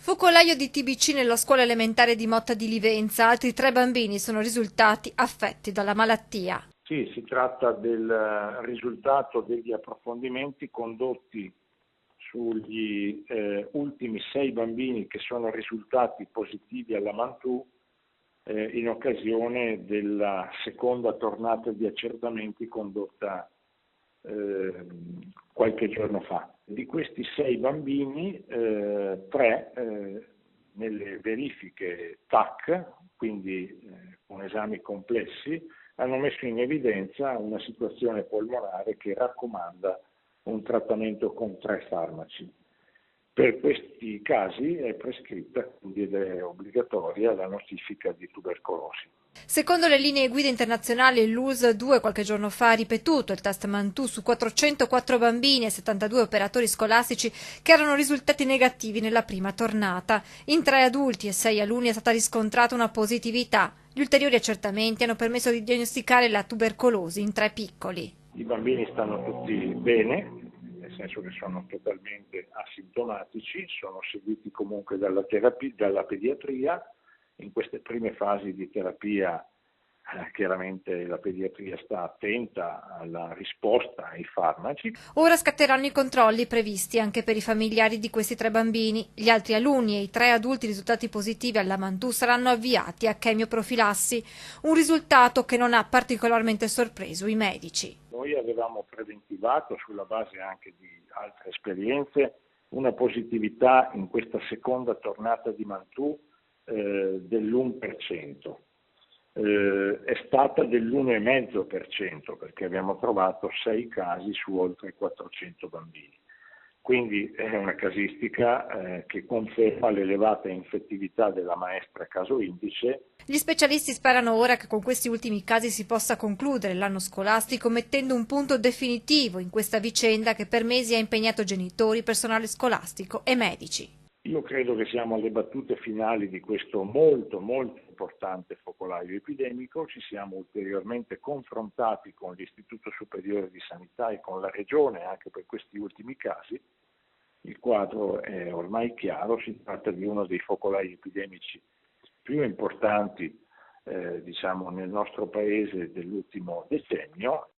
Focolaio di TBC nella scuola elementare di Motta di Livenza. Altri 3 bambini sono risultati affetti dalla malattia. Sì, si tratta del risultato degli approfondimenti condotti sugli ultimi 6 bambini che sono risultati positivi alla Mantù in occasione della seconda tornata di accertamenti condotta qualche giorno fa. Di questi 6 bambini, 3 nelle verifiche TAC, quindi con esami complessi, hanno messo in evidenza una situazione polmonare che raccomanda un trattamento con 3 farmaci. Per questi casi è prescritta, quindi ed è obbligatoria, la notifica di tubercolosi. Secondo le linee guida internazionali, l'US-2 qualche giorno fa ha ripetuto il test Mantù su 404 bambini e 72 operatori scolastici che erano risultati negativi nella prima tornata. In 3 adulti e 6 alunni è stata riscontrata una positività. Gli ulteriori accertamenti hanno permesso di diagnosticare la tubercolosi in 3 piccoli. I bambini stanno tutti bene, nel senso che sono totalmente asintomatici, sono seguiti comunque dalla pediatria. In queste prime fasi di terapia chiaramente la pediatria sta attenta alla risposta ai farmaci. Ora scatteranno i controlli previsti anche per i familiari di questi 3 bambini. Gli altri alunni e i 3 adulti risultati positivi alla Mantù saranno avviati a chemioprofilassi, un risultato che non ha particolarmente sorpreso i medici. Noi avevamo preventivato, sulla base anche di altre esperienze, una positività in questa seconda tornata di Mantù dell'1%. È stata dell'1,5% perché abbiamo trovato 6 casi su oltre 400 bambini. Quindi è una casistica che conferma l'elevata infettività della maestra caso indice. Gli specialisti sperano ora che con questi ultimi casi si possa concludere l'anno scolastico mettendo un punto definitivo in questa vicenda che per mesi ha impegnato genitori, personale scolastico e medici. Io credo che siamo alle battute finali di questo molto importante focolaio epidemico, ci siamo ulteriormente confrontati con l'Istituto Superiore di Sanità e con la Regione anche per questi ultimi casi. Il quadro è ormai chiaro, si tratta di uno dei focolai epidemici più importanti nel nostro paese dell'ultimo decennio